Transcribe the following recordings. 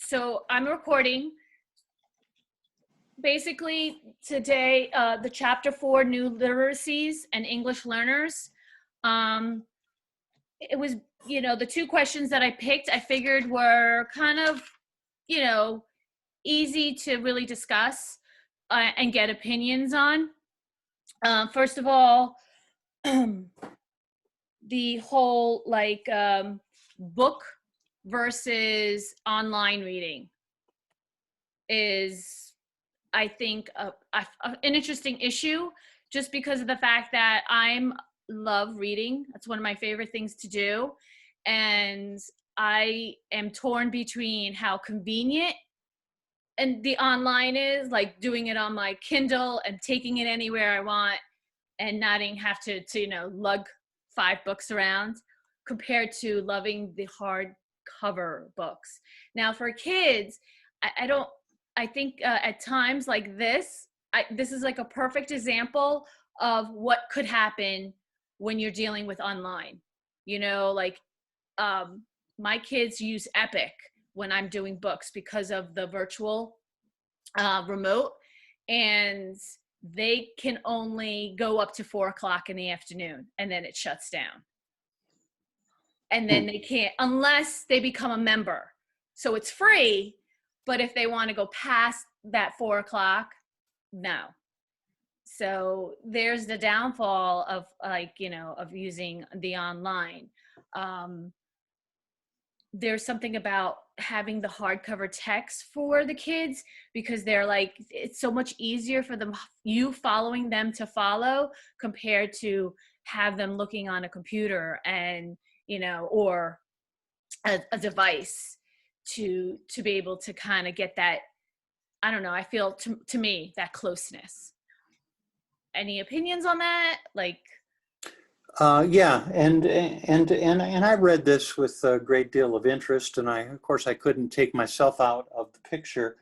So I'm recording. Basically, today, the chapter 4, new literacies and English learners. It was, the two questions that I picked, I figured were kind of, easy to really discuss and get opinions on. First of all, the whole book versus online reading is, I think, an interesting issue, just because of the fact that I love reading. That's one of my favorite things to do. And I am torn between how convenient and the online is, like doing it on my Kindle and taking it anywhere I want and not even have to lug 5 books around, compared to loving the hardcover books. Now for kids, I think at times like this, this is like a perfect example of what could happen when you're dealing with online. My kids use Epic when I'm doing books because of the virtual remote, and they can only go up to 4:00 in the afternoon, and then it shuts down. And then they can't, unless they become a member. So it's free, but if they want to go past that 4:00, no. So there's the downfall of of using the online. There's something about having the hardcover text for the kids, because they're it's so much easier for them, you following them to follow, compared to have them looking on a computer and, or a device to be able to kind of get that, I don't know, I feel to me, that closeness. Any opinions on that? Yeah, and I read this with a great deal of interest, and of course I couldn't take myself out of the picture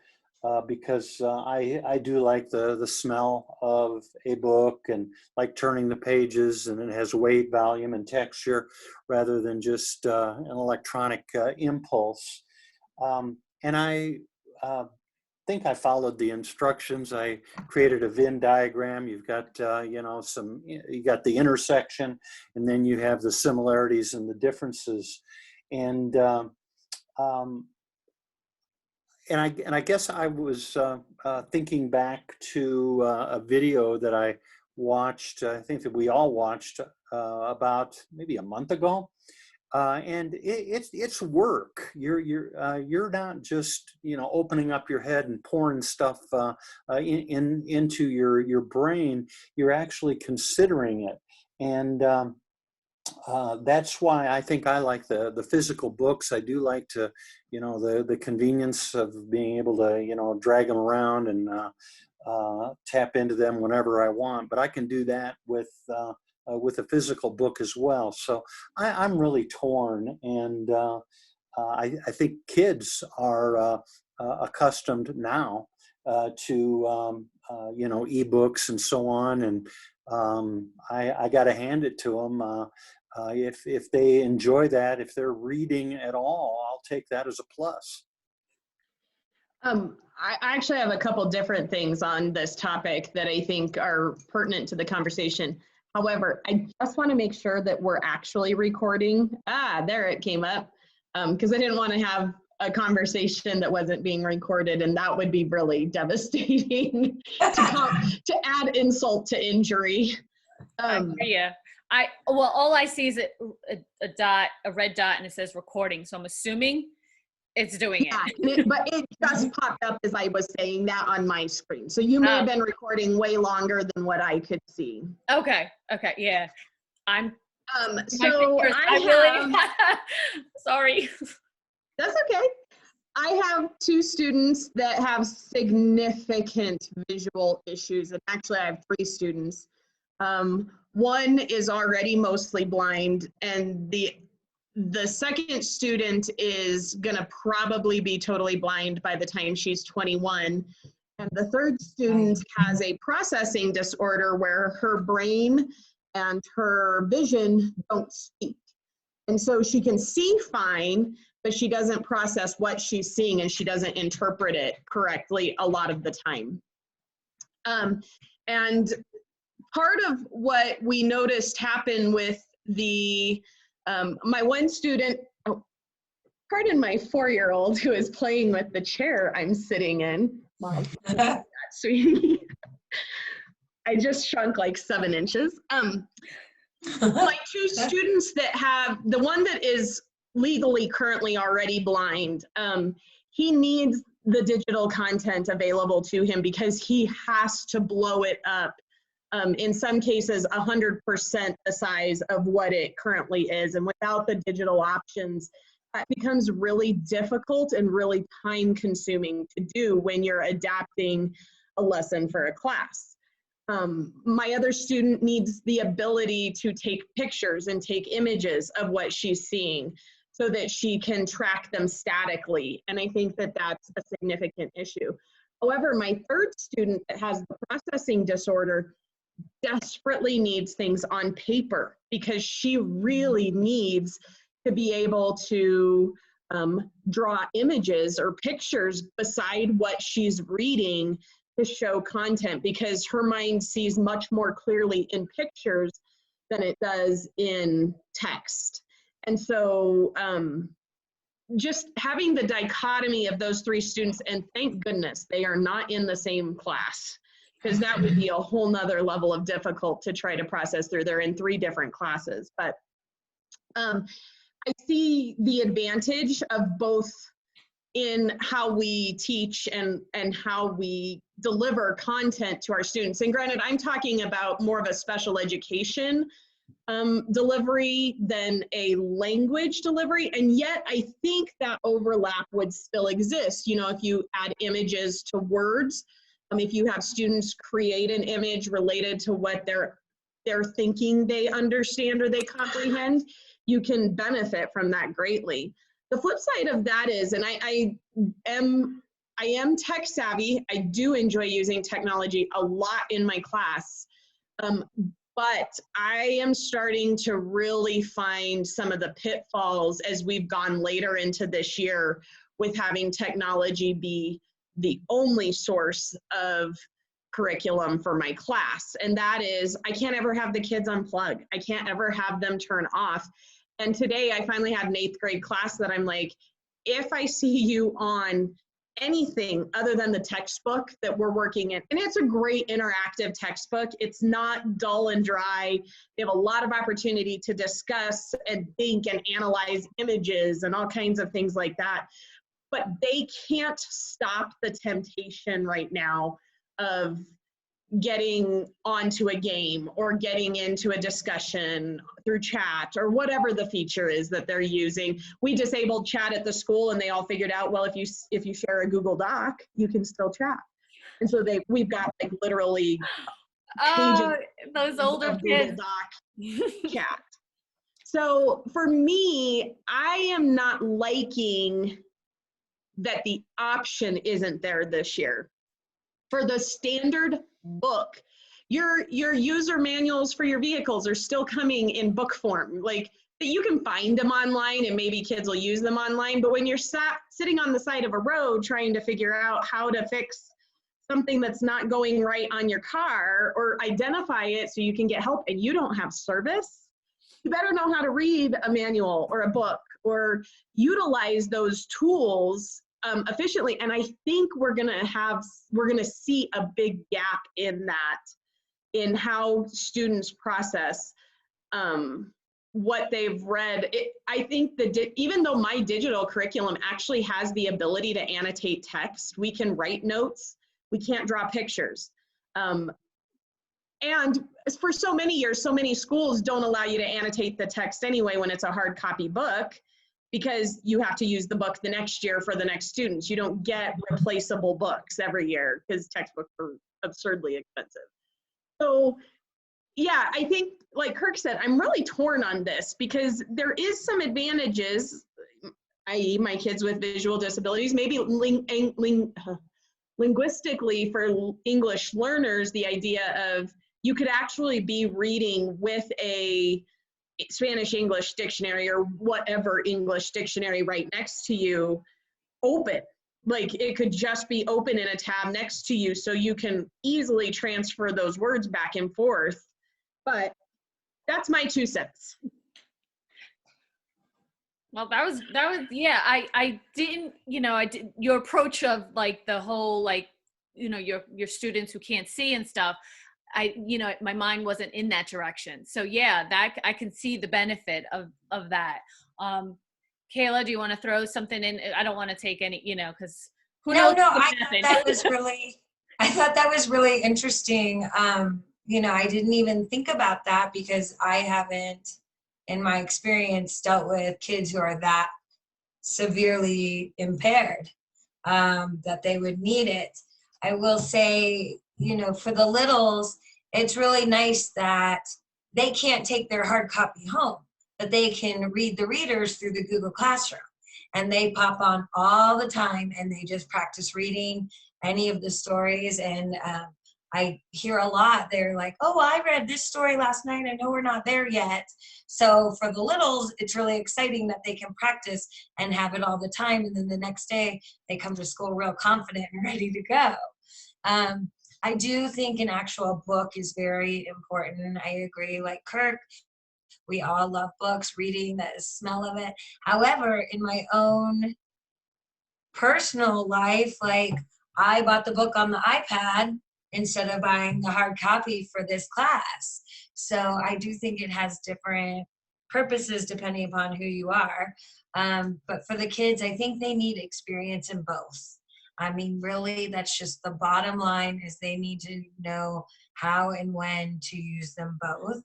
because I do like the smell of a book, and like turning the pages, and it has weight, volume, and texture rather than just an electronic impulse. And I think I followed the instructions. I created a Venn diagram. You've got, you got the intersection, and then you have the similarities and the differences. And I guess I was thinking back to a video that I watched. I think that we all watched about maybe a month ago. And it's work. You're not just opening up your head and pouring stuff into your brain. You're actually considering it, and that's why I think I like the physical books. I do like to the convenience of being able to drag them around and tap into them whenever I want. But I can do that with a physical book as well. So I'm really torn, and I think kids are accustomed now to ebooks and so on, and I got to hand it to them. If they enjoy that, if they're reading at all, I'll take that as a plus. I actually have a couple different things on this topic that I think are pertinent to the conversation. However, I just want to make sure that we're actually recording. There it came up, because I didn't want to have a conversation that wasn't being recorded, and that would be really devastating to add insult to injury. Yeah. All I see is a dot, a red dot, and it says recording. So I'm assuming it's doing it. But it just popped up as I was saying that on my screen. So you may have been recording way longer than what I could see. Okay. Yeah. So sorry. That's okay. I have 2 students that have significant visual issues, and actually I have 3 students. One is already mostly blind, and the second student is gonna probably be totally blind by the time she's 21. And the third student has a processing disorder where her brain and her vision don't speak. And so she can see fine, but she doesn't process what she's seeing and she doesn't interpret it correctly a lot of the time. And part of what we noticed happen with the, my one student, oh, pardon my 4-year-old who is playing with the chair I'm sitting in. Wow, that's sweet. I just shrunk like 7 inches. My 2 students that have, the one that is legally currently already blind, he needs the digital content available to him because he has to blow it up. In some cases, 100% the size of what it currently is. And without the digital options, that becomes really difficult and really time consuming to do when you're adapting a lesson for a class. My other student needs the ability to take pictures and take images of what she's seeing so that she can track them statically. And I think that that's a significant issue. However, my 3rd student that has the processing disorder desperately needs things on paper because she really needs to be able to draw images or pictures beside what she's reading to show content, because her mind sees much more clearly in pictures than it does in text. And so just having the dichotomy of those 3 students, and thank goodness they are not in the same class, because that would be a whole nother level of difficult to try to process through. They're in 3 different classes. But I see the advantage of both in how we teach and how we deliver content to our students. And granted, I'm talking about more of a special education delivery than a language delivery. And yet I think that overlap would still exist. You know, if you add images to words, if you have students create an image related to what they're thinking they understand or they comprehend, you can benefit from that greatly. The flip side of that is, and I am tech savvy. I do enjoy using technology a lot in my class, but I am starting to really find some of the pitfalls as we've gone later into this year with having technology be the only source of curriculum for my class. And that is, I can't ever have the kids unplug. I can't ever have them turn off. And today I finally had an 8th grade class that I'm like, if I see you on anything other than the textbook that we're working in, and it's a great interactive textbook, it's not dull and dry. They have a lot of opportunity to discuss and think and analyze images and all kinds of things like that. But they can't stop the temptation right now of getting onto a game or getting into a discussion through chat or whatever the feature is that they're using. We disabled chat at the school and they all figured out, well, if you share a Google Doc, you can still chat. And so we've got like literally those older kids. Google Doc chat. So for me, I am not liking that the option isn't there this year. For the standard book, your user manuals for your vehicles are still coming in book form. Like, you can find them online and maybe kids will use them online, but when you're sitting on the side of a road trying to figure out how to fix something that's not going right on your car or identify it so you can get help and you don't have service, you better know how to read a manual or a book or utilize those tools efficiently. And I think we're gonna see a big gap in that, in how students process what they've read. I think that even though my digital curriculum actually has the ability to annotate text, we can write notes, we can't draw pictures. And for so many years, so many schools don't allow you to annotate the text anyway when it's a hard copy book, because you have to use the book the next year for the next students. You don't get replaceable books every year because textbooks are absurdly expensive. So yeah, I think, like Kirk said, I'm really torn on this because there is some advantages, i.e. my kids with visual disabilities, maybe linguistically for English learners, the idea of you could actually be reading with a Spanish English dictionary or whatever English dictionary right next to you open. Like it could just be open in a tab next to you so you can easily transfer those words back and forth. But that's my 2 cents. Well, that was yeah. I didn't, I did your approach of like the whole like, your students who can't see and stuff. My mind wasn't in that direction. So yeah, that I can see the benefit of that. Kayla, do you want to throw something in? I don't want to take any, because who knows No, what's I gonna thought happen. I thought that was really interesting. I didn't even think about that because I haven't, in my experience, dealt with kids who are that severely impaired, that they would need it. I will say, for the littles, it's really nice that they can't take their hard copy home, but they can read the readers through the Google Classroom. And they pop on all the time and they just practice reading any of the stories. And I hear a lot, they're like, oh, I read this story last night. I know we're not there yet. So for the littles, it's really exciting that they can practice and have it all the time. And then the next day they come to school real confident and ready to go. I do think an actual book is very important. And I agree, like Kirk, we all love books, reading, the smell of it. However, in my own personal life, like I bought the book on the iPad instead of buying the hard copy for this class. So I do think it has different purposes depending upon who you are. But for the kids, I think they need experience in both. I mean, really, that's just the bottom line is they need to know how and when to use them both.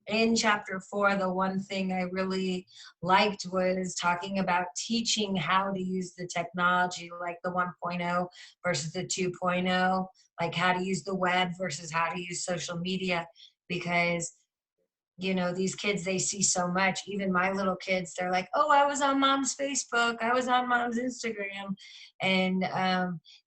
In chapter 4, the one thing I really liked was talking about teaching how to use the technology, like the 1.0 versus the 2.0, like how to use the web versus how to use social media, because these kids, they see so much. Even my little kids, they're like, oh, I was on mom's Facebook, I was on mom's Instagram. And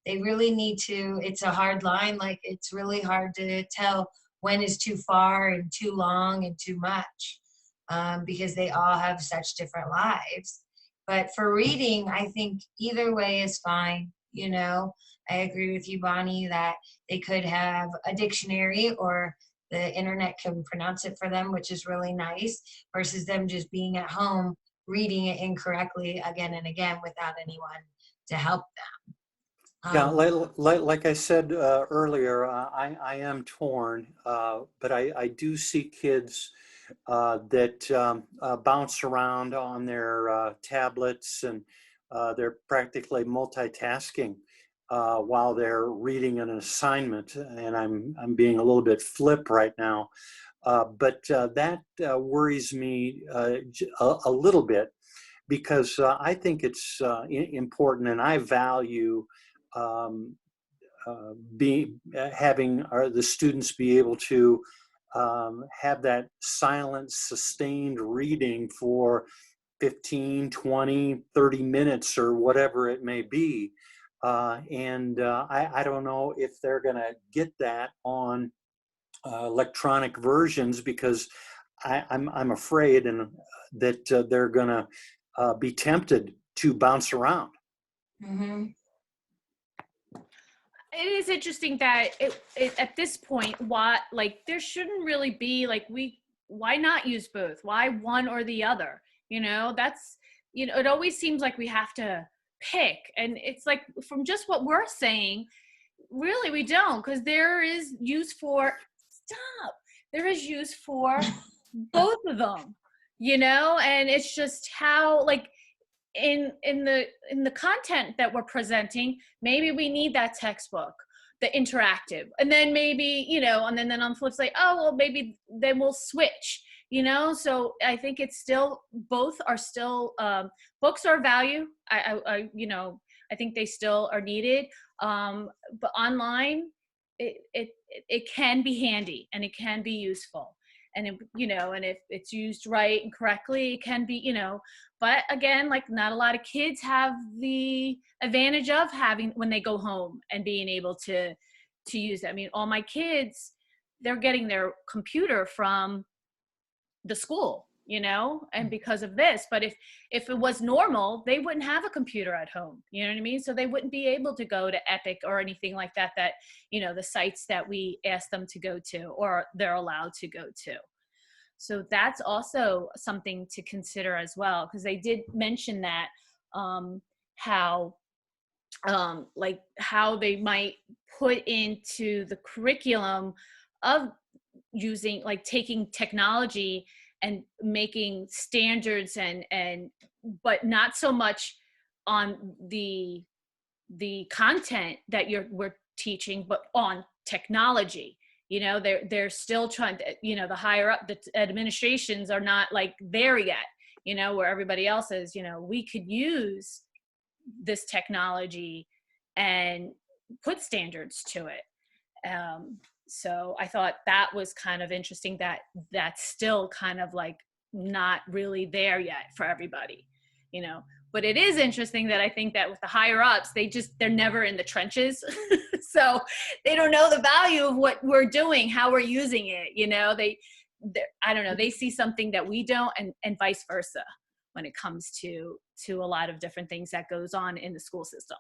they really need to, it's a hard line. Like it's really hard to tell when is too far and too long and too much, because they all have such different lives. But for reading, I think either way is fine. I agree with you, Bonnie, that they could have a dictionary or the internet can pronounce it for them, which is really nice, versus them just being at home reading it incorrectly again and again without anyone to help them. Yeah, like I said earlier, I am torn, but I do see kids that bounce around on their tablets, and they're practically multitasking while they're reading an assignment. And I'm being a little bit flip right now, but that worries me a little bit, because I think it's important, and I value having the students be able to have that silent, sustained reading for 15, 20, 30 minutes or whatever it may be. I don't know if they're going to get that on electronic versions, because I'm afraid that they're going to be tempted to bounce around. Mm-hmm. It is interesting that it at this point, there shouldn't really be why not use both? Why one or the other? That's, it always seems like we have to pick, and it's like, from just what we're saying, really we don't, because there is use for both of them, and it's just how, like, in the content that we're presenting, maybe we need that textbook, the interactive, and then maybe, and then on the flip side, oh well, maybe then we'll switch, so I think it's still, both are still, books are value. I think they still are needed, but online it can be handy and it can be useful, and and if it's used right and correctly, it can be, but again, like, not a lot of kids have the advantage of having, when they go home and being able to use it. I mean, all my kids, they're getting their computer from the school, you know, and because of this. But if it was normal, they wouldn't have a computer at home, you know what I mean? So they wouldn't be able to go to Epic or anything like that, you know, the sites that we ask them to go to or they're allowed to go to. So that's also something to consider as well, because they did mention that how like how they might put into the curriculum of using, like taking technology and making standards and but not so much on the content that we're teaching, but on technology. You know, they're still trying to, you know, the higher up, the administrations are not like there yet, you know, where everybody else is, you know, we could use this technology and put standards to it. So I thought that was kind of interesting that that's still kind of like not really there yet for everybody, you know. But it is interesting that I think that with the higher ups, they're never in the trenches. So they don't know the value of what we're doing, how we're using it, you know. I don't know, they see something that we don't, and vice versa when it comes to a lot of different things that goes on in the school system.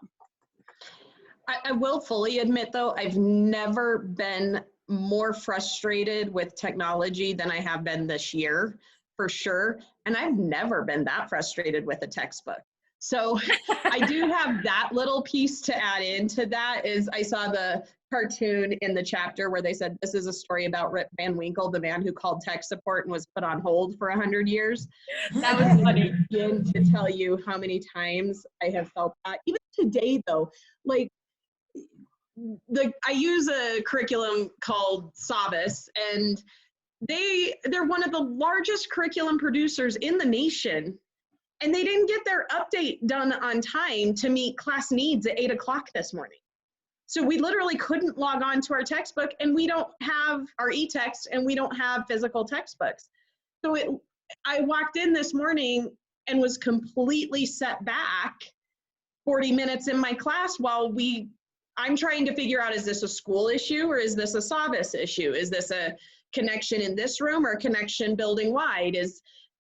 I will fully admit, though, I've never been more frustrated with technology than I have been this year, for sure. And I've never been that frustrated with a textbook. So I do have that little piece to add into that. Is I saw the cartoon in the chapter where they said, this is a story about Rip Van Winkle, the man who called tech support and was put on hold for 100 years. That was funny. Begin to tell you how many times I have felt that. Even today, though, like, I use a curriculum called Savvis, and they're one of the largest curriculum producers in the nation, and they didn't get their update done on time to meet class needs at 8 o'clock this morning. So we literally couldn't log on to our textbook, and we don't have our e-text, and we don't have physical textbooks. So I walked in this morning and was completely set back 40 minutes in my class while I'm trying to figure out, is this a school issue or is this a Savvis issue? Is this a connection in this room or a connection building wide?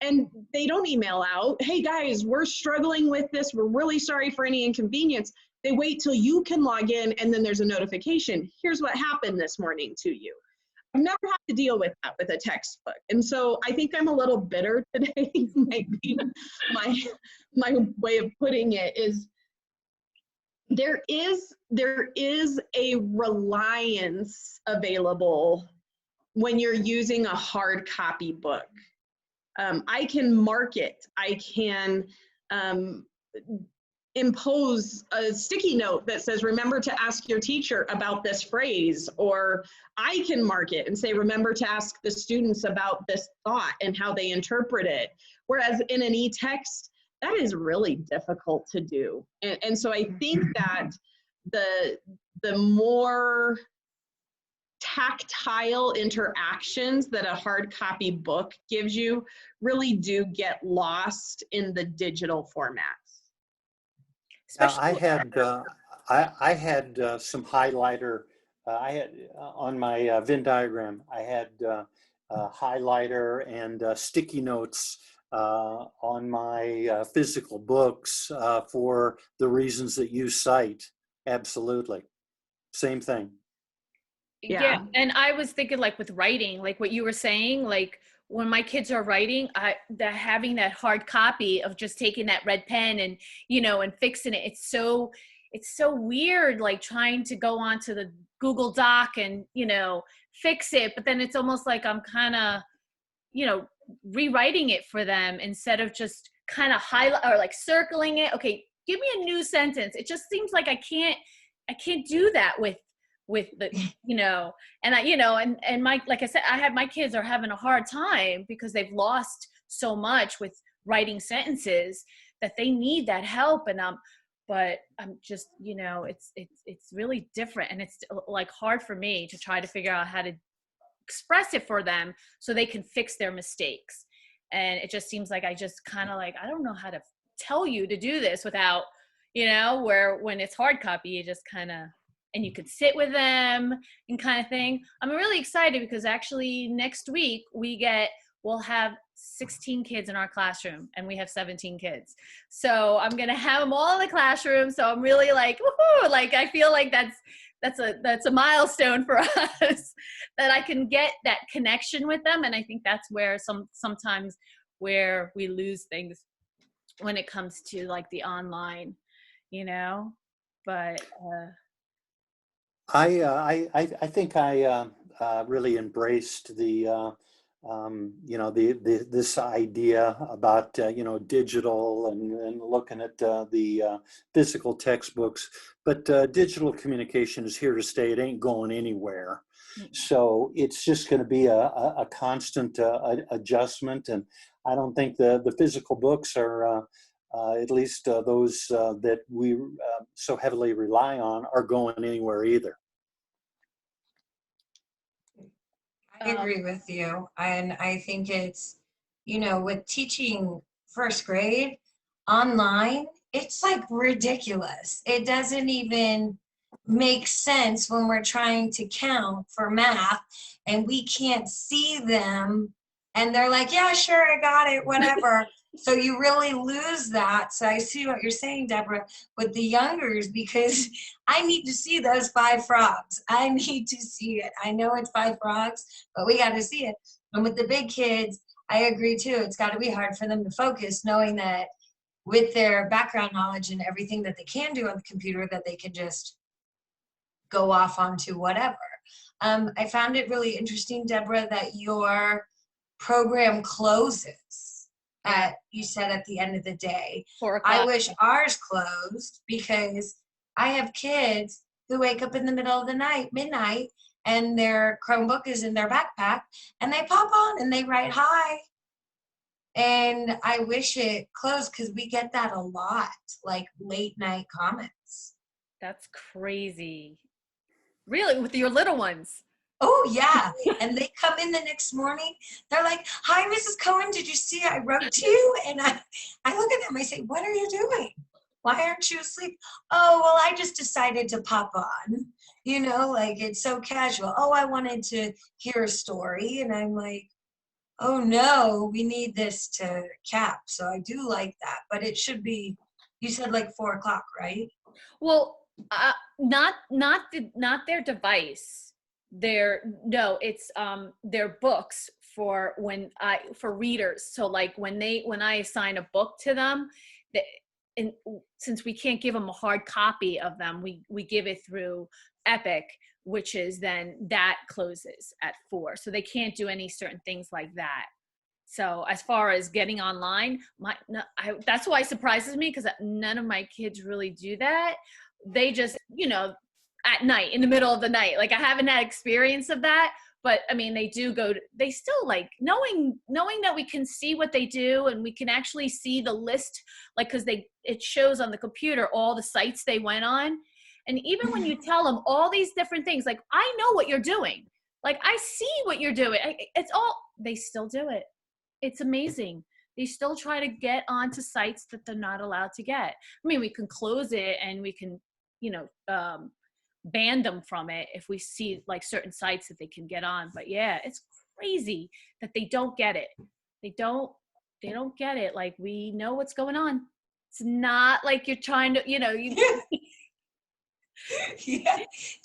And they don't email out, hey guys, we're struggling with this. We're really sorry for any inconvenience. They wait till you can log in, and then there's a notification. Here's what happened this morning to you. I've never had to deal with that with a textbook. And so I think I'm a little bitter today, might be my way of putting it. Is there is a reliance available when you're using a hard copy book. I can mark it. I can impose a sticky note that says, remember to ask your teacher about this phrase, or I can mark it and say, remember to ask the students about this thought and how they interpret it. Whereas in an e-text, that is really difficult to do. And so I think that the more tactile interactions that a hard copy book gives you really do get lost in the digital formats. I had some highlighter. I had on my Venn diagram, I had highlighter and sticky notes on my physical books for the reasons that you cite. Absolutely. Same thing. Yeah. And I was thinking, like with writing, like what you were saying, like when my kids are writing, having that hard copy of just taking that red pen and, you know, and fixing it. It's so weird, like trying to go onto the Google Doc and, you know, fix it. But then it's almost like I'm kind of, you know, rewriting it for them instead of just kind of highlight or like circling it. Okay, give me a new sentence. It just seems like I can't do that with the, you know, and I, you know, and my, like I said, my kids are having a hard time because they've lost so much with writing sentences that they need that help. And but I'm just, you know, it's really different, and it's like hard for me to try to figure out how to express it for them so they can fix their mistakes. And it just seems like I just kind of like, I don't know how to tell you to do this without, you know, where when it's hard copy, you just kind of, and you could sit with them and kind of thing. I'm really excited because actually next week we get we'll have 16 kids in our classroom and we have 17 kids. So I'm going to have them all in the classroom. So I'm really like, woohoo, like I feel like that's a milestone for us that I can get that connection with them. And I think that's where sometimes where we lose things when it comes to like the online, but I think I really embraced the this idea about digital and looking at the physical textbooks, but digital communication is here to stay. It ain't going anywhere. So it's just going to be a constant adjustment, and I don't think the physical books are. At least those that we so heavily rely on are going anywhere either. I agree with you. And I think it's, with teaching first grade online, it's like ridiculous. It doesn't even make sense when we're trying to count for math and we can't see them. And they're like, yeah, sure, I got it, whatever. So you really lose that. So I see what you're saying, Deborah, with the youngers, because I need to see those 5 frogs. I need to see it. I know it's 5 frogs, but we got to see it. And with the big kids, I agree too. It's got to be hard for them to focus, knowing that with their background knowledge and everything that they can do on the computer, that they can just go off onto whatever. I found it really interesting, Deborah, that your program closes you said at the end of the day. 4 o'clock. I wish ours closed, because I have kids who wake up in the middle of the night, midnight, and their Chromebook is in their backpack, and they pop on and they write hi. And I wish it closed, because we get that a lot, like late night comments. That's crazy. Really, with your little ones? Oh, yeah. And they come in the next morning. They're like, hi, Mrs. Cohen, did you see I wrote to you? And I look at them. I say, what are you doing? Why aren't you asleep? Oh, well, I just decided to pop on. Like it's so casual. Oh, I wanted to hear a story. And I'm like, oh, no, we need this to cap. So I do like that. But it should be, you said like 4 o'clock, right? Well, not their device. It's their books for readers. So like when I assign a book to them, since we can't give them a hard copy of them, we give it through Epic, which is then that closes at 4. So they can't do any certain things like that. So as far as getting online, that's why it surprises me, because none of my kids really do that. They just, at night, in the middle of the night. Like I haven't had experience of that, but I mean, they still like knowing that we can see what they do, and we can actually see the list, like, cause it shows on the computer all the sites they went on. And even when you tell them all these different things, like, I know what you're doing. Like, I see what you're doing. They still do it. It's amazing. They still try to get onto sites that they're not allowed to get. I mean, we can close it and we can, ban them from it if we see like certain sites that they can get on. But yeah, it's crazy that they don't get it. They don't get it. Like, we know what's going on. It's not like you're trying to, Yeah.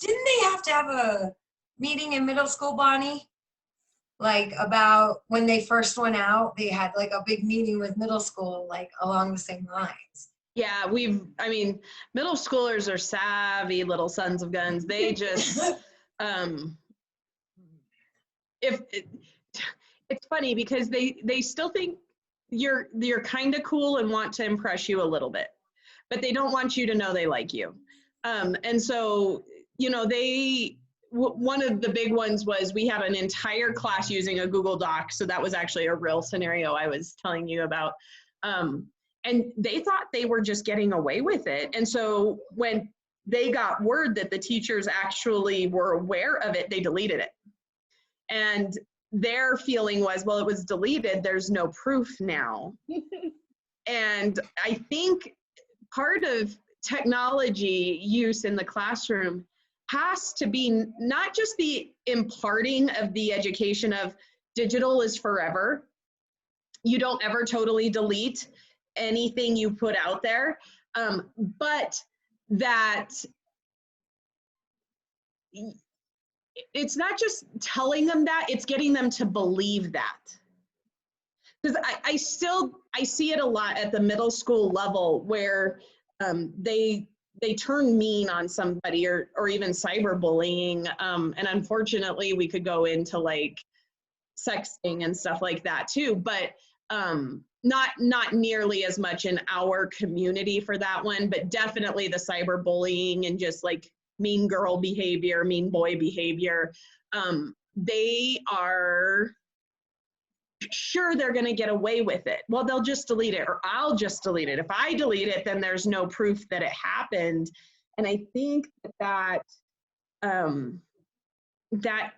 Didn't they have to have a meeting in middle school, Bonnie? Like about when they first went out, they had like a big meeting with middle school, like along the same lines. Yeah, middle schoolers are savvy little sons of guns. They just, it's funny because they still think you're kind of cool and want to impress you a little bit, but they don't want you to know they like you. And so, one of the big ones was we had an entire class using a Google Doc. So that was actually a real scenario I was telling you about. And they thought they were just getting away with it. And so when they got word that the teachers actually were aware of it, they deleted it. And their feeling was, well, it was deleted, there's no proof now. And I think part of technology use in the classroom has to be not just the imparting of the education of digital is forever. You don't ever totally delete anything you put out there, but that it's not just telling them that, it's getting them to believe that. Because I see it a lot at the middle school level where they turn mean on somebody or even cyberbullying. And unfortunately, we could go into like sexting and stuff like that too, but not nearly as much in our community for that one, but definitely the cyberbullying and just like mean girl behavior, mean boy behavior. They are sure they're going to get away with it. Well, they'll just delete it, or I'll just delete it. If I delete it, then there's no proof that it happened. And I think that that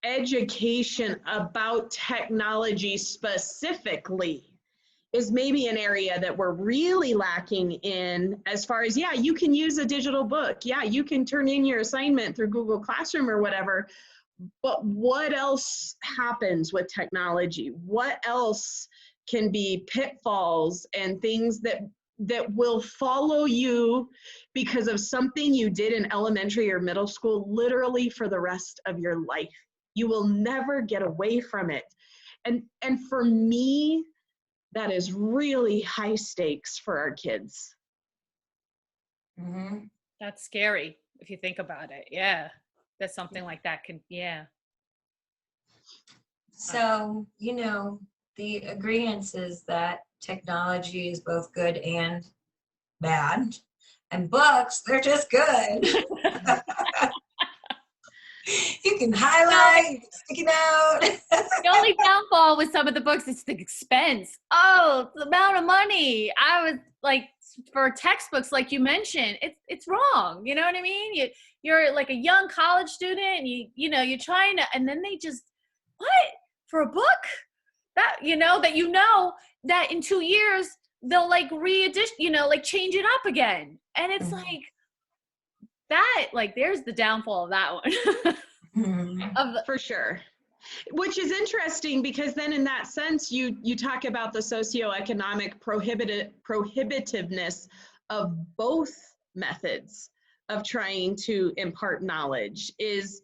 education about technology specifically is maybe an area that we're really lacking in, as far as, yeah, you can use a digital book. Yeah, you can turn in your assignment through Google Classroom or whatever. But what else happens with technology? What else can be pitfalls and things that will follow you because of something you did in elementary or middle school, literally for the rest of your life? You will never get away from it. And for me, that is really high stakes for our kids. Mm-hmm. That's scary if you think about it. Yeah. That something like that can, yeah. So, the agreement is that technology is both good and bad, and books, they're just good. You can highlight, you can stick it out. The only downfall with some of the books is the expense. Oh, the amount of money. I was like, for textbooks, like you mentioned, it's wrong. You know what I mean? You're like a young college student, and you're trying to, and then they just, what, for a book that that in 2 years they'll like like change it up again, and it's like that. Like, there's the downfall of that one. For sure. Which is interesting, because then in that sense, you talk about the socioeconomic prohibitiveness of both methods of trying to impart knowledge. Is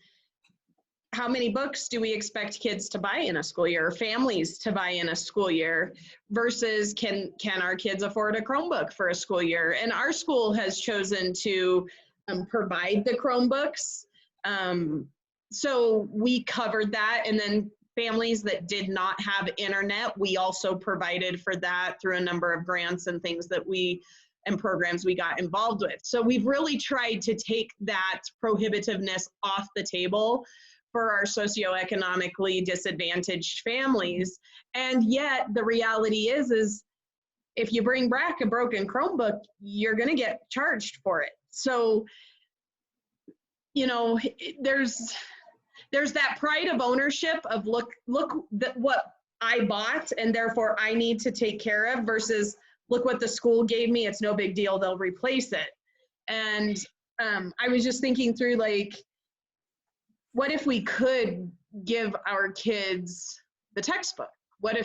how many books do we expect kids to buy in a school year, or families to buy in a school year, versus can our kids afford a Chromebook for a school year? And our school has chosen to provide the Chromebooks. So we covered that, and then families that did not have internet, we also provided for that through a number of grants and things and programs we got involved with. So we've really tried to take that prohibitiveness off the table for our socioeconomically disadvantaged families. And yet the reality is if you bring back a broken Chromebook, you're going to get charged for it. So, there's that pride of ownership of look what I bought, and therefore I need to take care of, versus look what the school gave me, it's no big deal, they'll replace it. And I was just thinking through, like, what if we could give our kids the textbook? But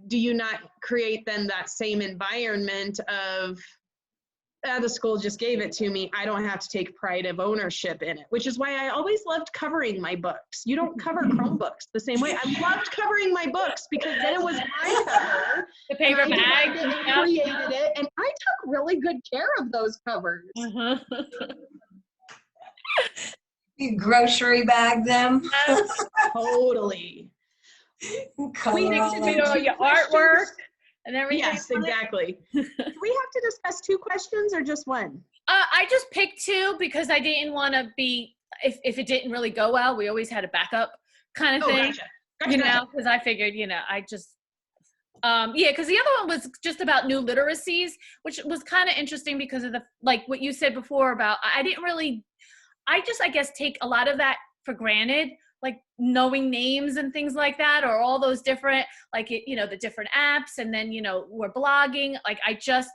do you not create then that same environment of, the school just gave it to me, I don't have to take pride of ownership in it, which is why I always loved covering my books. You don't cover Chromebooks the same way. I loved covering my books because then it was my cover. The paper bag. And created it, and I took really good care of those covers. You grocery bag them. Totally. We need to do all your artwork and everything. Yes, exactly. Do we have to discuss 2 questions or just one? I just picked 2 because I didn't want to be, if it didn't really go well, we always had a backup kind of thing. Gotcha. Because I figured, I just, because the other one was just about new literacies, which was kind of interesting because of what you said before about, I guess take a lot of that for granted, like knowing names and things like that, or all those different, the different apps. And then, we're blogging. Like I just,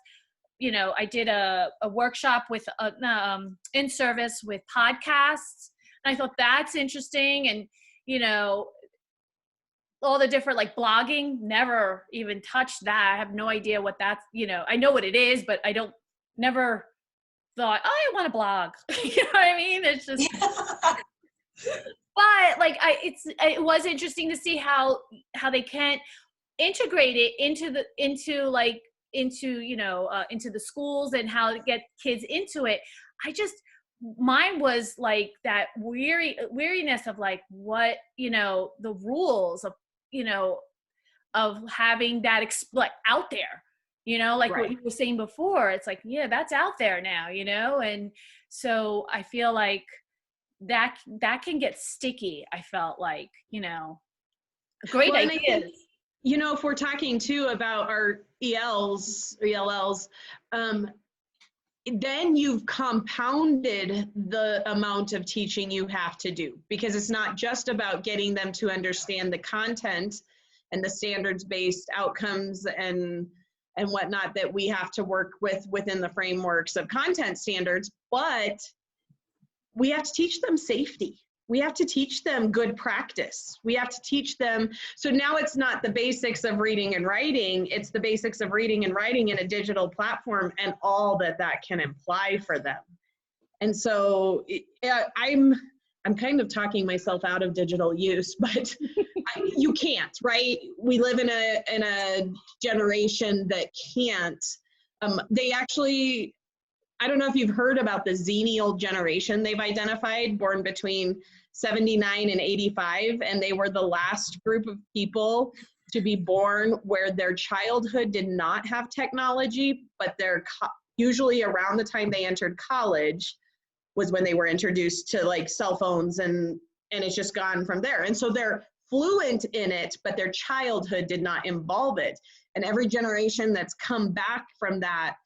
I did a workshop with in service with podcasts. And I thought that's interesting. And, you know, all the different like blogging, never even touched that. I have no idea what that's, you know, I know what it is, but I don't, never thought, oh, I want to blog. You know what I mean? It's just, but like, it was interesting to see how they can't integrate it into the schools and how to get kids into it. Mine was like that weariness of like, what, you know, the rules of, you know, of having that like out there, you know, like what you were saying before. It's like, yeah, that's out there now, you know? And so I feel like that can get sticky. I felt like, you know, great ideas. You know, if we're talking too about our ELs or ELLs, then you've compounded the amount of teaching you have to do, because it's not just about getting them to understand the content and the standards-based outcomes and whatnot that we have to work with within the frameworks of content standards, but we have to teach them safety. We have to teach them good practice. We have to teach them. So now it's not the basics of reading and writing, it's the basics of reading and writing in a digital platform and all that can imply for them. And so I'm kind of talking myself out of digital use, but you can't, right? We live in a generation that can't. They actually, I don't know if you've heard about the Xennial generation they've identified, born between 79 and 85, and they were the last group of people to be born where their childhood did not have technology, but they're usually around the time they entered college was when they were introduced to like cell phones, and it's just gone from there. And so they're fluent in it, but their childhood did not involve it. And every generation that's come back from that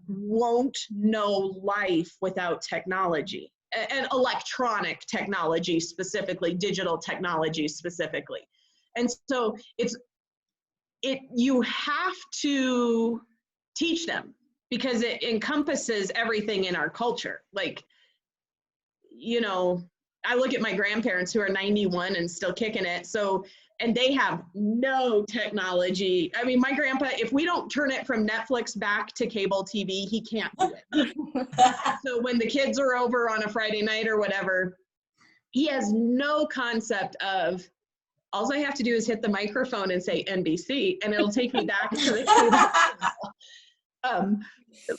won't know life without technology and electronic technology, specifically digital technology specifically. And so you have to teach them because it encompasses everything in our culture. Like, you know, I look at my grandparents who are 91 and still kicking it. So, and they have no technology. I mean, my grandpa, if we don't turn it from Netflix back to cable TV, he can't do it. So when the kids are over on a Friday night or whatever, he has no concept of, all I have to do is hit the microphone and say NBC, and it'll take me back to the cable.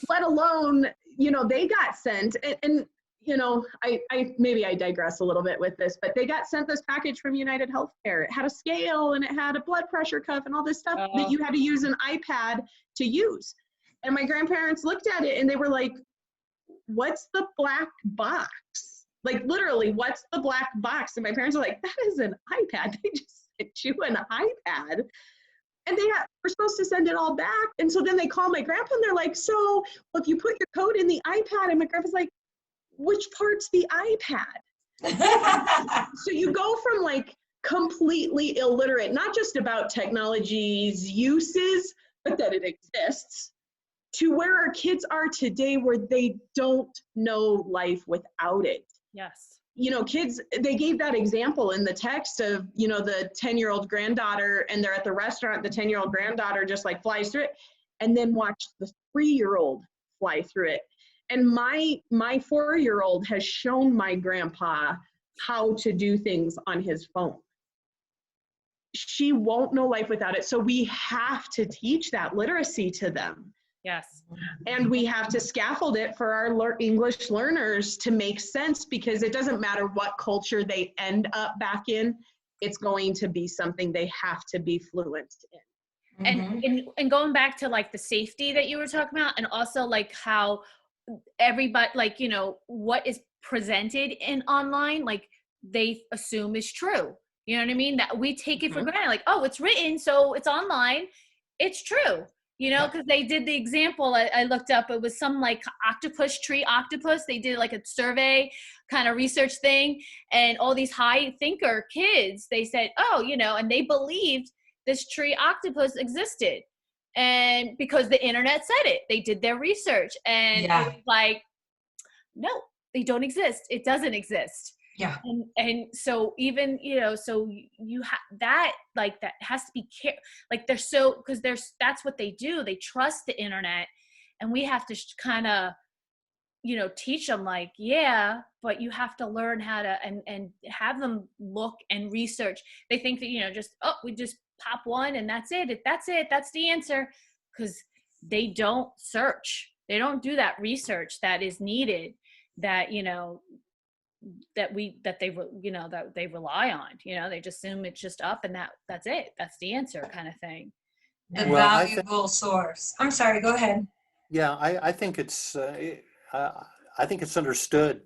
Let alone, you know, they got sent, and you know, I maybe I digress a little bit with this, but they got sent this package from United Healthcare. It had a scale and it had a blood pressure cuff and all this stuff that you had to use an iPad to use. And my grandparents looked at it and they were like, what's the black box? Like literally, what's the black box? And my parents were like, that is an iPad. They just sent you an iPad. And they were supposed to send it all back. And so then they call my grandpa and they're like, so well, if you put your code in the iPad, and my grandpa's like, which part's the iPad? So you go from like completely illiterate, not just about technology's uses, but that it exists, to where our kids are today where they don't know life without it. Yes. You know, kids, they gave that example in the text of, you know, the 10-year-old granddaughter, and they're at the restaurant, the 10-year-old granddaughter just like flies through it, and then watch the 3-year-old fly through it. And my 4-year-old has shown my grandpa how to do things on his phone. She won't know life without it. So we have to teach that literacy to them. Yes. And we have to scaffold it for our English learners to make sense, because it doesn't matter what culture they end up back in, it's going to be something they have to be fluent in. And going back to like the safety that you were talking about, and also like how everybody, like, you know, what is presented in online, like they assume is true. You know what I mean? That we take it for granted. Like, oh, it's written, so it's online. It's true. You know, because they did the example I looked up. It was some like tree octopus. They did like a survey kind of research thing. And all these high thinker kids, they said, oh, you know, and they believed this tree octopus existed. And because the internet said it, they did their research. And it was like, no, they don't exist. It doesn't exist. Yeah. And so even, so you have that, like, that has to be like, they're so, because that's what they do. They trust the internet, and we have to kind of, teach them, like, yeah, but you have to learn how to, and have them look and research. They think that, we just pop one and that's it. That's the answer. Because they don't search. They don't do that research that is needed, that, that they rely on. They just assume it's just up, and that's it. That's the answer, kind of thing. The Well, I think, valuable source. I'm sorry, go ahead. yeah, I think I think it's understood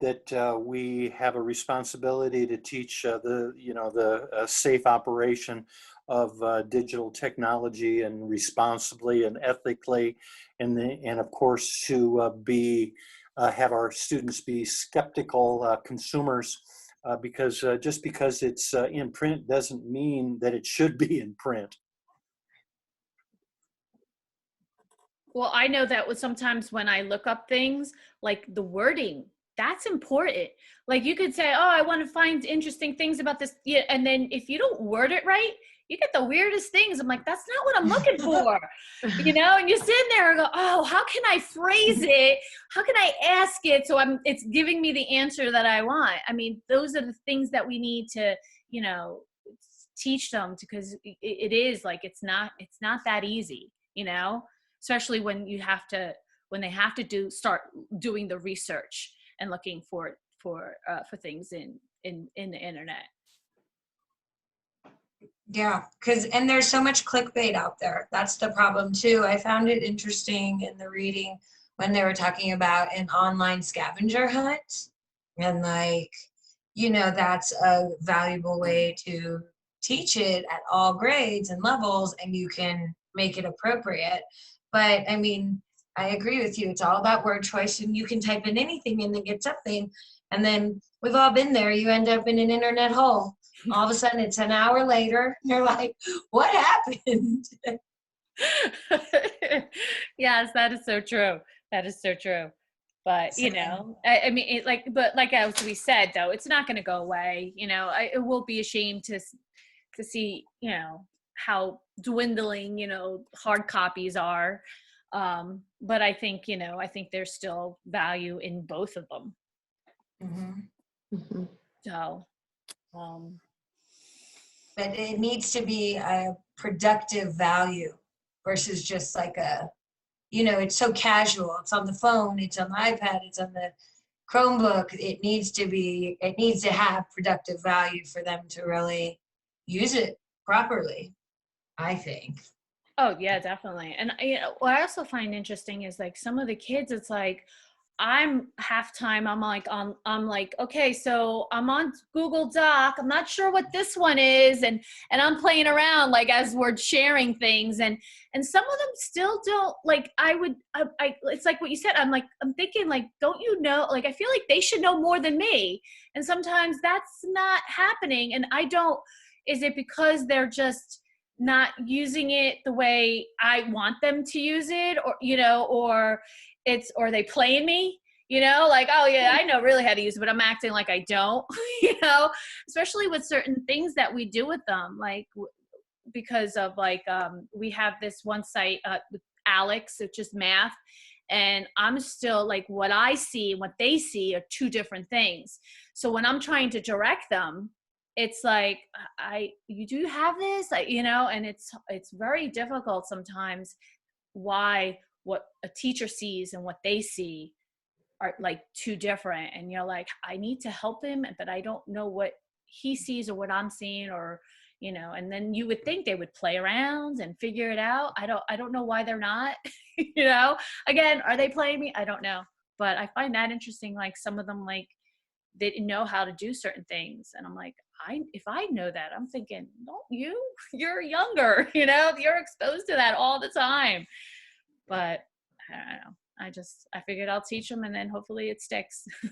that we have a responsibility to teach the safe operation of digital technology, and responsibly and ethically, and of course to have our students be skeptical consumers, because just because it's in print doesn't mean that it should be in print. Well, I know that sometimes when I look up things, like the wording, that's important. Like, you could say, oh, I want to find interesting things about this. Yeah, and then if you don't word it right, you get the weirdest things. I'm like, that's not what I'm looking for. And you sit there and go, oh, how can I phrase it? How can I ask it so it's giving me the answer that I want? I mean, those are the things that we need to, teach them, because it is like, it's not that easy, especially when they have to start doing the research and looking for things in the internet. Yeah, and there's so much clickbait out there. That's the problem too. I found it interesting in the reading when they were talking about an online scavenger hunt, and that's a valuable way to teach it at all grades and levels, and you can make it appropriate. But I mean, I agree with you. It's all about word choice, and you can type in anything and then get something. And then we've all been there. You end up in an internet hole. All of a sudden it's an hour later. And you're like, what happened? Yes, that is so true. That is so true. But, I mean, like as we said, though, it's not going to go away. It will be a shame to see, how dwindling, hard copies are. But I think, there's still value in both of them. Mm-hmm. Mm-hmm. So, but it needs to be a productive value versus just like it's so casual. It's on the phone, it's on the iPad, it's on the Chromebook. It needs to have productive value for them to really use it properly, I think. Oh yeah, definitely. And what I also find interesting is, like, some of the kids, it's like, I'm halftime, I'm like, okay, so I'm on Google Doc, I'm not sure what this one is, and I'm playing around, like, as we're sharing things, and some of them still don't, like, I it's like what you said, I'm thinking, like, don't you know, like, I feel like they should know more than me, and sometimes that's not happening, and is it because they're just not using it the way I want them to use it, or or they playing me, like, oh yeah, I know really how to use it, but I'm acting like I don't, especially with certain things that we do with them, like, because of, like, we have this one site with Alex, it's just math, and I'm still, like, what I see and what they see are two different things. So when I'm trying to direct them, it's like, you do have this, and it's very difficult sometimes, why what a teacher sees and what they see are, like, two different, and you're like, I need to help him, but I don't know what he sees or what I'm seeing, or and then you would think they would play around and figure it out. I don't know why they're not. Again, are they playing me? I don't know, but I find that interesting, like, some of them, like, they didn't know how to do certain things, and I'm like, if I know that, I'm thinking, don't you're younger, you're exposed to that all the time. But I don't know. I figured I'll teach them, and then hopefully it sticks. And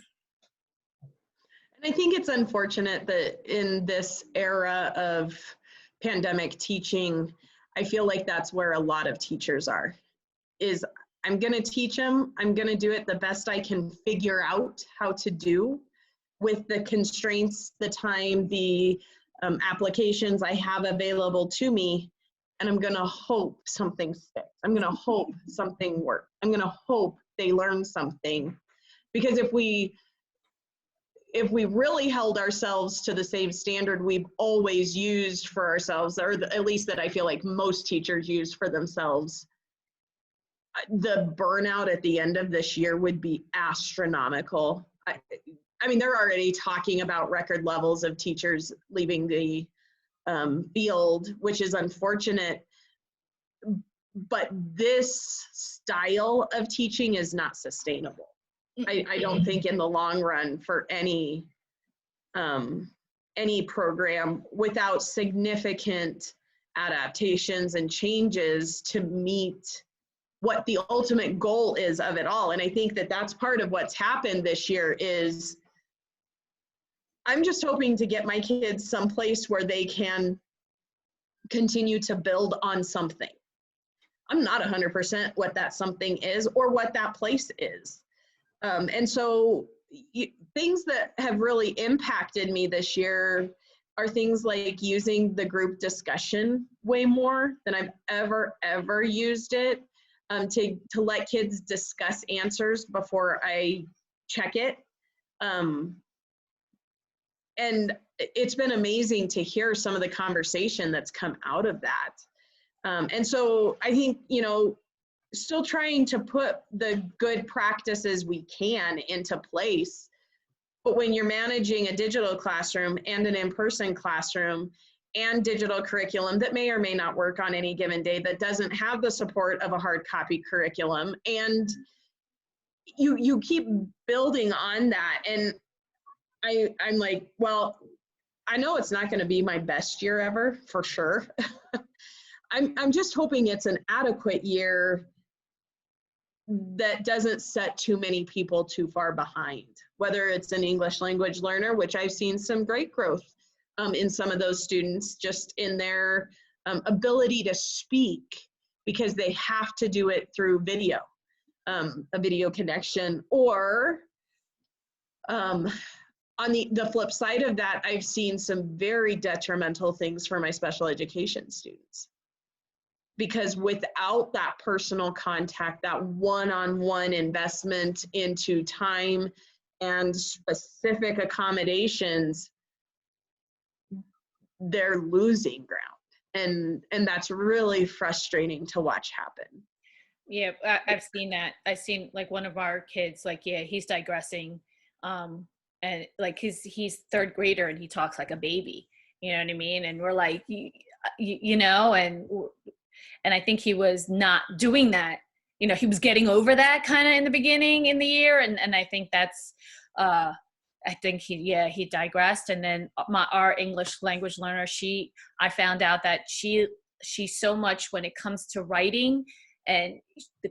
I think it's unfortunate that in this era of pandemic teaching, I feel like that's where a lot of teachers are, is I'm going to teach them, I'm going to do it the best I can figure out how to do. with the constraints, the time, the applications I have available to me, and I'm gonna hope something sticks. I'm gonna hope something works. I'm gonna hope they learn something. Because if we really held ourselves to the same standard we've always used for ourselves, or at least that I feel like most teachers use for themselves, the burnout at the end of this year would be astronomical. I mean, they're already talking about record levels of teachers leaving the field, which is unfortunate. But this style of teaching is not sustainable. I don't think in the long run for any program without significant adaptations and changes to meet what the ultimate goal is of it all. And I think that that's part of what's happened this year is I'm just hoping to get my kids someplace where they can continue to build on something. I'm not 100% what that something is or what that place is. And so things that have really impacted me this year are things like using the group discussion way more than I've ever used it, to let kids discuss answers before I check it. And it's been amazing to hear some of the conversation that's come out of that. And so I think, still trying to put the good practices we can into place. But when you're managing a digital classroom and an in-person classroom and digital curriculum that may or may not work on any given day, that doesn't have the support of a hard copy curriculum, and you keep building on that. And I'm like, well, I know it's not going to be my best year ever, for sure. I'm just hoping it's an adequate year that doesn't set too many people too far behind, whether it's an English language learner, which I've seen some great growth in some of those students, just in their ability to speak, because they have to do it through video, a video connection. Or on the flip side of that, I've seen some very detrimental things for my special education students. Because without that personal contact, that one-on-one investment into time and specific accommodations, they're losing ground. And that's really frustrating to watch happen. Yeah, I've seen that. I've seen like one of our kids, like, yeah, he's digressing. And like he's third grader and he talks like a baby, you know what I mean? And we're like, and I think he was not doing that. He was getting over that kind of in the beginning in the year. And I think that's, I think he digressed. And then our English language learner, I found out that she's so much when it comes to writing and the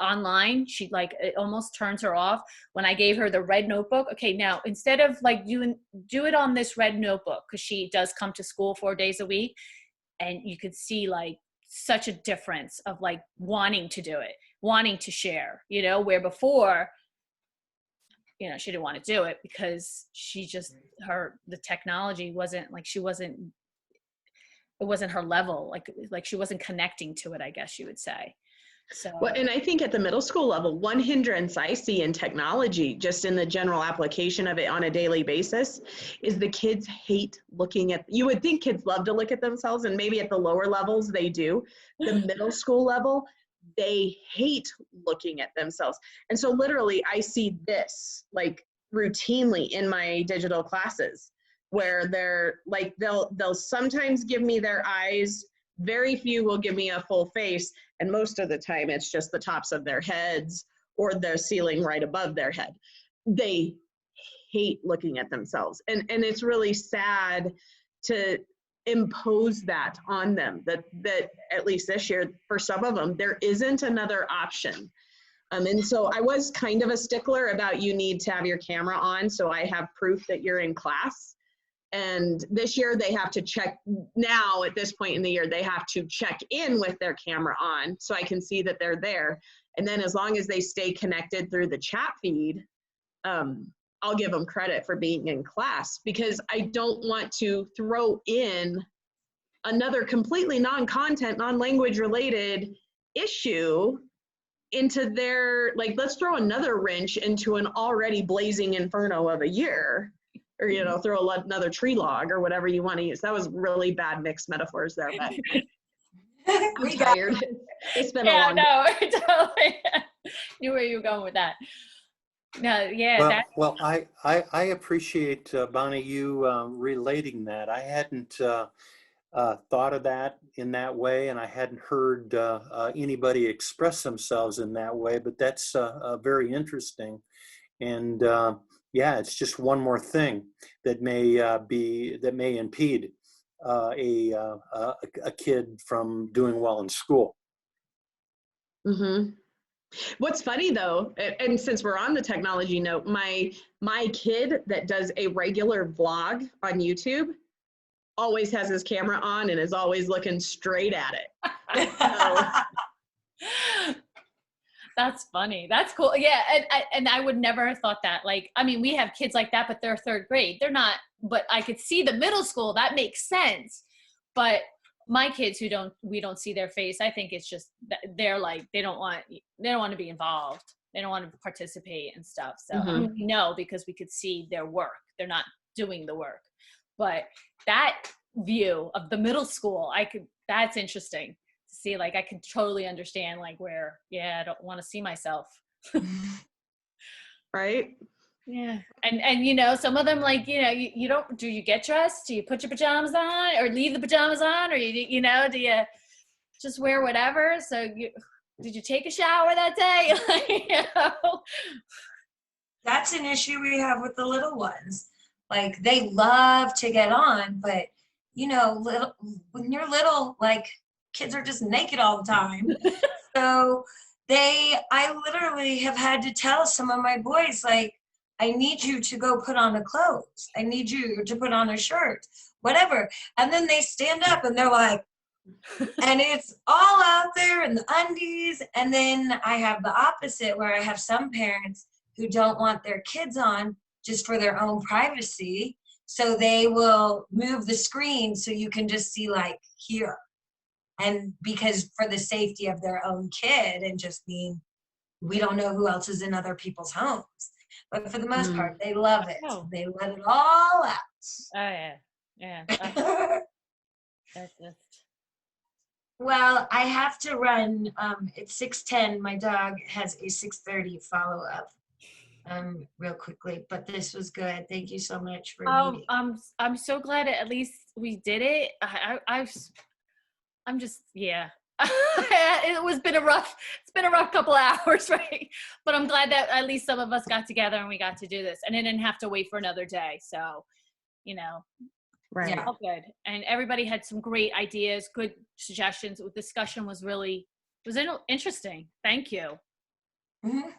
online, she like, it almost turns her off. When I gave her the red notebook, okay, now instead of like do it on this red notebook, because she does come to school 4 days a week. And you could see like such a difference of like wanting to do it, wanting to share, where before, she didn't want to do it because she just, the technology wasn't like, it wasn't her level. Like she wasn't connecting to it, I guess you would say. So. Well, and I think at the middle school level, one hindrance I see in technology, just in the general application of it on a daily basis, is the kids hate looking at, you would think kids love to look at themselves, and maybe at the lower levels they do. The middle school level, they hate looking at themselves. And so literally I see this like routinely in my digital classes, where they're like, they'll sometimes give me their eyes. Very few will give me a full face, and most of the time it's just the tops of their heads or the ceiling right above their head. They hate looking at themselves, and it's really sad to impose that on them, that at least this year for some of them there isn't another option. And so I was kind of a stickler about, you need to have your camera on so I have proof that you're in class. And this year they have to check, now at this point in the year, they have to check in with their camera on so I can see that they're there. And then as long as they stay connected through the chat feed, I'll give them credit for being in class, because I don't want to throw in another completely non-content, non-language related issue into their, like, let's throw another wrench into an already blazing inferno of a year, or, you know, throw another tree log or whatever you want to use. That was really bad mixed metaphors there, but I'm We got tired. It's been a Yeah, long day. no, totally knew where you were going with that. No, yeah, that Well, I appreciate, Bonnie, you relating that. I hadn't thought of that in that way, and I hadn't heard anybody express themselves in that way, but that's very interesting. And yeah, it's just one more thing that may impede a kid from doing well in school. Mm-hmm. What's funny though, and since we're on the technology note, my kid that does a regular vlog on YouTube always has his camera on and is always looking straight at it. So, that's funny. That's cool. Yeah, and I would never have thought that. Like, I mean, we have kids like that, but they're third grade. They're not. But I could see the middle school. That makes sense. But my kids we don't see their face. I think it's just they're like they don't want to be involved. They don't want to participate and stuff. So I mean, we know because we could see their work. They're not doing the work. But that view of the middle school, that's interesting to see. Like, I can totally understand like where, yeah, I don't want to see myself. right? Yeah. And you know, some of them, like, you know, you don't, do you get dressed? Do you put your pajamas on or leave the pajamas on, or you know, do you just wear whatever? So did you take a shower that day? You know? That's an issue we have with the little ones. Like, they love to get on, but you know, when you're little, like, kids are just naked all the time. So I literally have had to tell some of my boys, like, I need you to go put on a clothes. I need you to put on a shirt, whatever. And then they stand up and they're like, and it's all out there in the undies. And then I have the opposite, where I have some parents who don't want their kids on just for their own privacy. So they will move the screen so you can just see, like, here. And because for the safety of their own kid, and just being, we don't know who else is in other people's homes. But for the most part, they love it. Oh. They let it all out. Oh yeah. Yeah. That's Well, I have to run. It's 6:10. My dog has a 6:30 follow-up real quickly. But this was good. Thank you so much for meeting. I'm so glad at least we did it. I'm just, yeah. It's been a rough couple of hours, right? But I'm glad that at least some of us got together and we got to do this, and I didn't have to wait for another day. So, you know, Right. Yeah. all good. And everybody had some great ideas, good suggestions. The discussion was interesting. Thank you. Mm-hmm.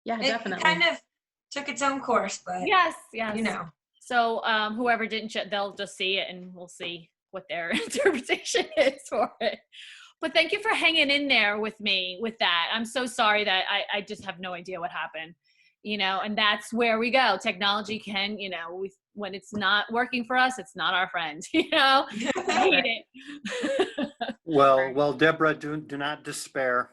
Yeah, It definitely. kind of took its own course, but Yes. you know. So whoever didn't, they'll just see it and we'll see what their interpretation is for it. But thank you for hanging in there with me with that. I'm so sorry that I just have no idea what happened, you know, and that's where we go. Technology can, you know, when it's not working for us, it's not our friend, you know. I hate it. Well, Deborah, do not despair.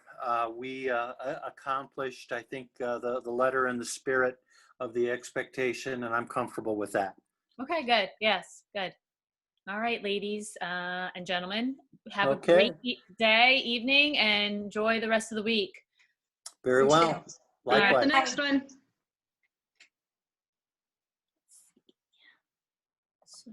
We accomplished, I think, the letter and the spirit of the expectation, and I'm comfortable with that. Okay, good. Yes, good. All right, ladies and gentlemen, have Okay. a great day, evening, and enjoy the rest of the week. Very well. See you at Likewise. the next one. So